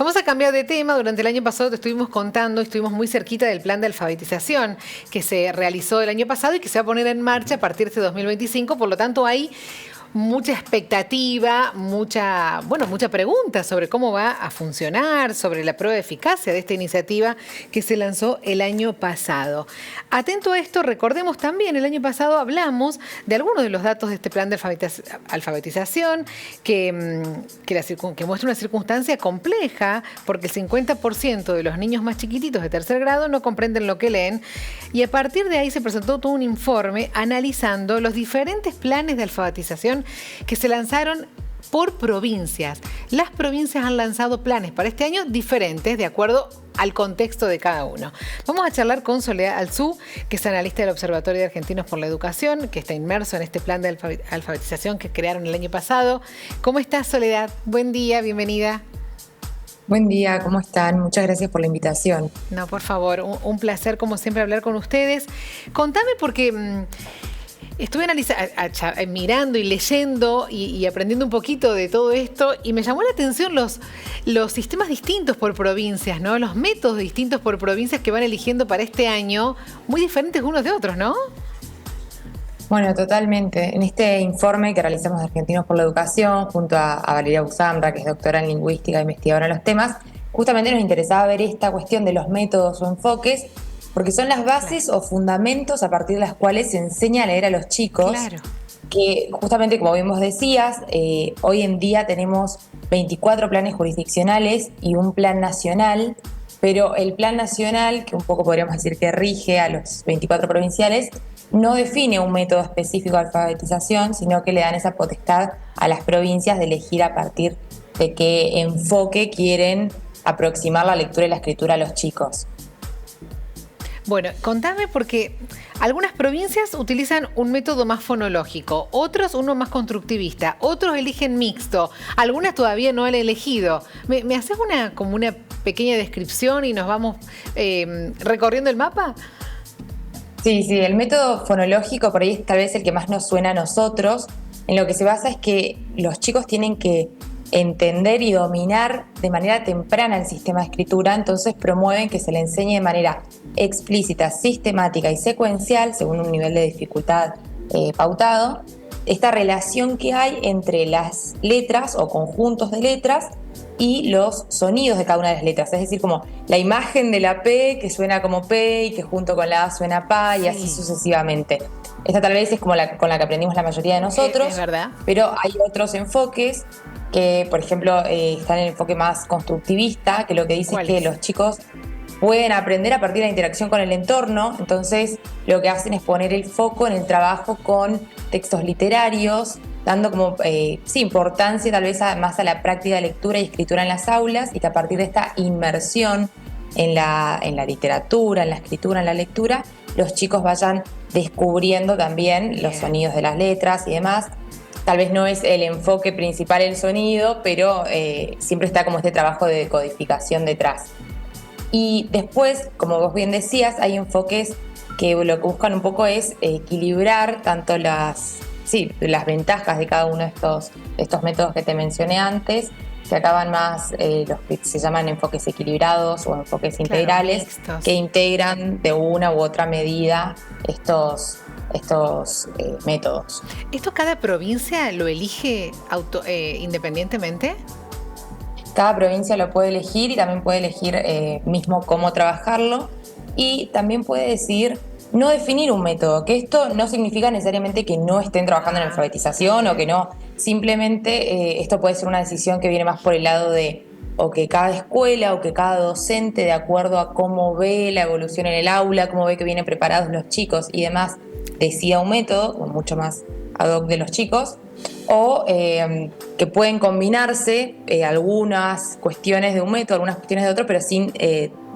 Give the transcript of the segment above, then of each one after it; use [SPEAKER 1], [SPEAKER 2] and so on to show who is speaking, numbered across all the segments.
[SPEAKER 1] Vamos a cambiar de tema. Durante el año pasado te estuvimos contando, estuvimos muy cerquita del plan de alfabetización que se realizó el año pasado y que se va a poner en marcha a partir de este 2025. Por lo tanto, hay mucha expectativa, mucha pregunta sobre cómo va a funcionar, sobre la prueba de eficacia de esta iniciativa que se lanzó el año pasado. Atento a esto, recordemos también, el año pasado hablamos de algunos de los datos de este plan de alfabetización que muestra una circunstancia compleja, porque el 50% de los niños más chiquititos de tercer grado no comprenden lo que leen, y a partir de ahí se presentó todo un informe analizando los diferentes planes de alfabetización que se lanzaron por provincias. Las provincias han lanzado planes para este año diferentes de acuerdo al contexto de cada uno. Vamos a charlar con Soledad Alzú, que es analista del Observatorio de Argentinos por la Educación, que está inmerso en este plan de alfabetización que crearon el año pasado. ¿Cómo estás, Soledad? Buen día, bienvenida.
[SPEAKER 2] Buen día, ¿cómo están? Muchas gracias por la invitación.
[SPEAKER 1] No, por favor, un placer como siempre hablar con ustedes. Contame porque estuve mirando y leyendo y aprendiendo un poquito de todo esto y me llamó la atención los sistemas distintos por provincias, ¿no? Los métodos distintos por provincias que van eligiendo para este año, muy diferentes unos de otros, ¿no?
[SPEAKER 2] Bueno, totalmente. En este informe que realizamos de Argentinos por la Educación, junto a Valeria Busambra, que es doctora en lingüística e investigadora en los temas, justamente nos interesaba ver esta cuestión de los métodos o enfoques, porque son las bases o fundamentos a partir de las cuales se enseña a leer a los chicos.
[SPEAKER 1] Claro.
[SPEAKER 2] Que justamente, como bien vos decías, hoy en día tenemos 24 planes jurisdiccionales y un plan nacional, pero el plan nacional, que un poco podríamos decir que rige a los 24 provinciales, no define un método específico de alfabetización, sino que le dan esa potestad a las provincias de elegir a partir de qué enfoque quieren aproximar la lectura y la escritura a los chicos.
[SPEAKER 1] Bueno, contame porque algunas provincias utilizan un método más fonológico, otros uno más constructivista, otros eligen mixto, algunas todavía no han elegido. ¿Me haces como una pequeña descripción y nos vamos recorriendo el mapa?
[SPEAKER 2] Sí, el método fonológico por ahí es tal vez el que más nos suena a nosotros. En lo que se basa es que los chicos tienen que entender y dominar de manera temprana el sistema de escritura, entonces promueven que se le enseñe de manera explícita, sistemática y secuencial, según un nivel de dificultad pautado, esta relación que hay entre las letras o conjuntos de letras y los sonidos de cada una de las letras, es decir, como la imagen de la P que suena como P y que junto con la A suena PA y así sucesivamente. Esta tal vez es como con la que aprendimos la mayoría de nosotros,
[SPEAKER 1] es verdad.
[SPEAKER 2] Pero hay otros enfoques que, por ejemplo, están en el enfoque más constructivista, que lo que dice es que los chicos pueden aprender a partir de la interacción con el entorno, entonces lo que hacen es poner el foco en el trabajo con textos literarios, dando como importancia tal vez más a la práctica de lectura y escritura en las aulas, y que a partir de esta inmersión en la literatura, en la escritura, en la lectura, los chicos vayan descubriendo también los sonidos de las letras y demás. Tal vez no es el enfoque principal el sonido, pero siempre está como este trabajo de decodificación detrás. Y después, como vos bien decías, hay enfoques que lo que buscan un poco es equilibrar tanto las ventajas de cada uno de estos métodos que te mencioné antes, que acaban más los que se llaman enfoques equilibrados o enfoques integrales, que integran de una u otra medida estos métodos.
[SPEAKER 1] ¿Esto cada provincia lo elige independientemente?
[SPEAKER 2] Cada provincia lo puede elegir y también puede elegir mismo cómo trabajarlo, y también puede decidir no definir un método, que esto no significa necesariamente que no estén trabajando en alfabetización o que no, simplemente esto puede ser una decisión que viene más por el lado de o que cada escuela o que cada docente, de acuerdo a cómo ve la evolución en el aula, cómo ve que vienen preparados los chicos y demás, decida un método mucho más ad hoc de los chicos, o que pueden combinarse algunas cuestiones de un método, algunas cuestiones de otro, pero sin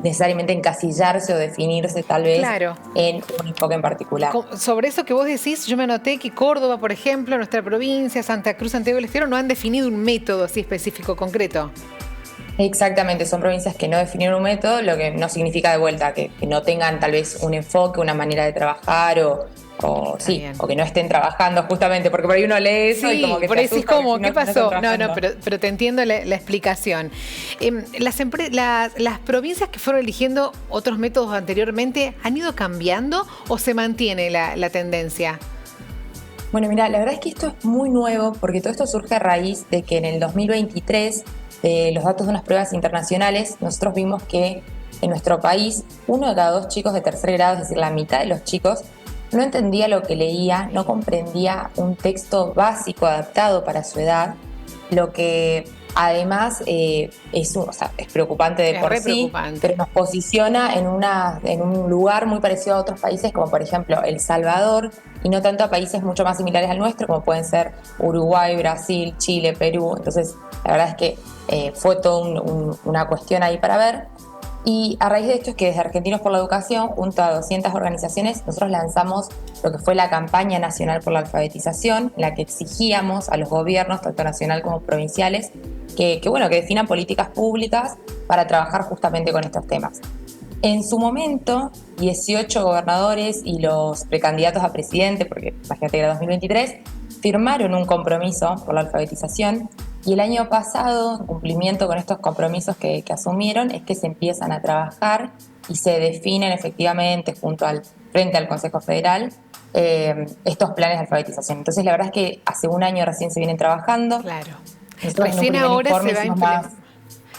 [SPEAKER 2] necesariamente encasillarse o definirse tal vez en un enfoque en particular.
[SPEAKER 1] Sobre eso que vos decís, yo me anoté que Córdoba, por ejemplo, nuestra provincia, Santa Cruz, Santiago del Estero, no han definido un método así específico, concreto.
[SPEAKER 2] Exactamente, son provincias que no definieron un método, lo que no significa de vuelta que no tengan tal vez un enfoque, una manera de trabajar o que no estén trabajando justamente, porque por ahí uno lee eso y como que
[SPEAKER 1] por
[SPEAKER 2] se
[SPEAKER 1] eso es
[SPEAKER 2] asusta
[SPEAKER 1] como,
[SPEAKER 2] si
[SPEAKER 1] ¿qué pasó? No,
[SPEAKER 2] pero
[SPEAKER 1] pero te entiendo la explicación. Las provincias que fueron eligiendo otros métodos anteriormente, ¿han ido cambiando o se mantiene la tendencia?
[SPEAKER 2] Bueno, mira, la verdad es que esto es muy nuevo porque todo esto surge a raíz de que en el 2023, de los datos de unas pruebas internacionales, nosotros vimos que en nuestro país 1 de cada 2 chicos de tercer grado, es decir, la mitad de los chicos, no entendía lo que leía, no comprendía un texto básico adaptado para su edad, lo que además es preocupante de por sí, pero nos posiciona en un lugar muy parecido a otros países, como por ejemplo El Salvador, y no tanto a países mucho más similares al nuestro, como pueden ser Uruguay, Brasil, Chile, Perú. Entonces, la verdad es que fue toda una cuestión ahí para ver. Y a raíz de esto es que desde Argentinos por la Educación, junto a 200 organizaciones, nosotros lanzamos lo que fue la campaña nacional por la alfabetización, en la que exigíamos a los gobiernos, tanto nacional como provinciales, que definan políticas públicas para trabajar justamente con estos temas. En su momento, 18 gobernadores y los precandidatos a presidente, porque imagínate que era 2023, firmaron un compromiso por la alfabetización. Y el año pasado, en cumplimiento con estos compromisos que asumieron, es que se empiezan a trabajar y se definen efectivamente frente al Consejo Federal estos planes de alfabetización. Entonces, la verdad es que hace un año recién se vienen trabajando.
[SPEAKER 1] Claro.
[SPEAKER 2] Nosotros
[SPEAKER 1] recién ahora se va a implementar.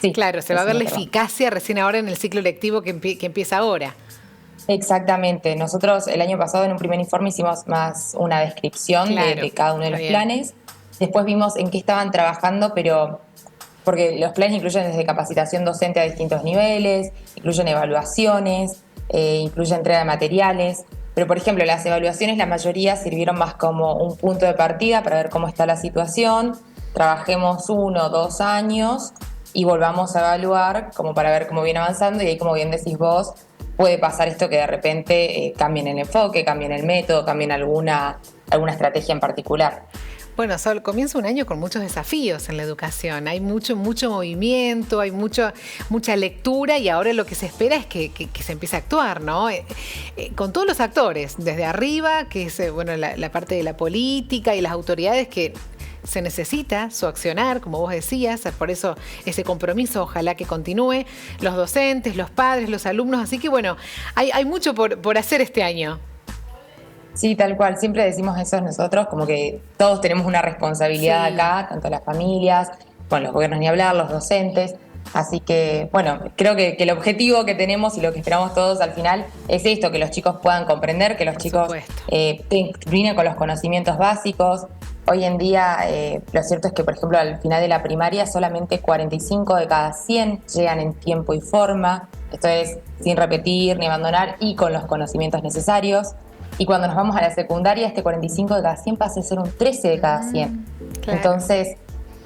[SPEAKER 2] Sí,
[SPEAKER 1] claro, se va a ver la eficacia recién ahora en el ciclo lectivo que empieza ahora.
[SPEAKER 2] Exactamente. Nosotros el año pasado en un primer informe hicimos más una descripción de cada uno de los planes. Después vimos en qué estaban trabajando, pero porque los planes incluyen desde capacitación docente a distintos niveles, incluyen evaluaciones, incluyen entrega de materiales. Pero, por ejemplo, las evaluaciones, la mayoría sirvieron más como un punto de partida para ver cómo está la situación, trabajemos 1 o 2 años y volvamos a evaluar como para ver cómo viene avanzando. Y ahí, como bien decís vos, puede pasar esto que de repente cambien el enfoque, cambien el método, cambien alguna estrategia en particular.
[SPEAKER 1] Bueno, Sol, comienza un año con muchos desafíos en la educación. Hay mucho movimiento, hay mucha lectura y ahora lo que se espera es que se empiece a actuar, ¿no? Con todos los actores, desde arriba, que es la parte de la política y las autoridades que se necesita su accionar, como vos decías, por eso ese compromiso ojalá que continúe, los docentes, los padres, los alumnos, así que hay mucho por hacer este año.
[SPEAKER 2] Sí, tal cual, siempre decimos eso nosotros, como que todos tenemos una responsabilidad acá, tanto las familias, los gobiernos ni hablar, los docentes. Así que, creo que el objetivo que tenemos y lo que esperamos todos al final es esto, que los chicos puedan comprender, que los chicos vienen con los conocimientos básicos. Hoy en día, lo cierto es que, por ejemplo, al final de la primaria solamente 45 de cada 100 llegan en tiempo y forma, esto es sin repetir ni abandonar y con los conocimientos necesarios. Y cuando nos vamos a la secundaria, este 45 de cada 100 pasa a ser un 13 de cada 100. Claro. Entonces,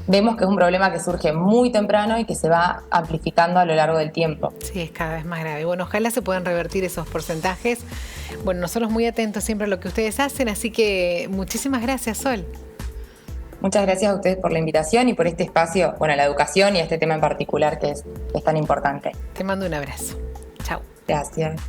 [SPEAKER 2] vemos que es un problema que surge muy temprano y que se va amplificando a lo largo del tiempo.
[SPEAKER 1] Sí, es cada vez más grave. Bueno, ojalá se puedan revertir esos porcentajes. Bueno, nosotros muy atentos siempre a lo que ustedes hacen, así que muchísimas gracias, Sol.
[SPEAKER 2] Muchas gracias a ustedes por la invitación y por este espacio, a la educación y a este tema en particular que es tan importante.
[SPEAKER 1] Te mando un abrazo. Chao.
[SPEAKER 2] Gracias.